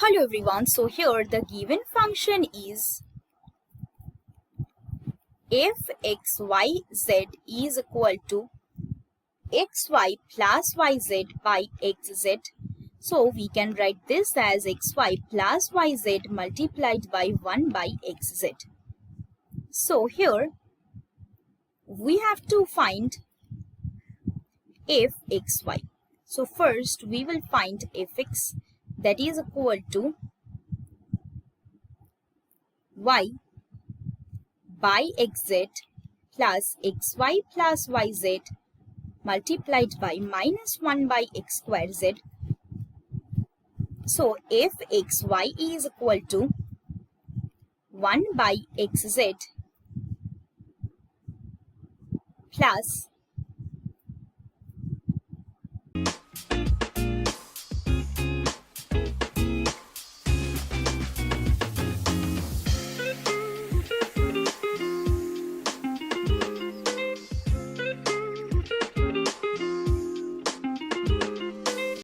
Hello everyone, so here the given function is if xyz is equal to xy plus yz by xz. So we can write this as xy plus yz multiplied by 1 by xz. So here we have to find f xy. So first we will find fx, that is equal to y by xz plus xy plus yz multiplied by minus 1 by x square z. So if xy is equal to 1 by xz plus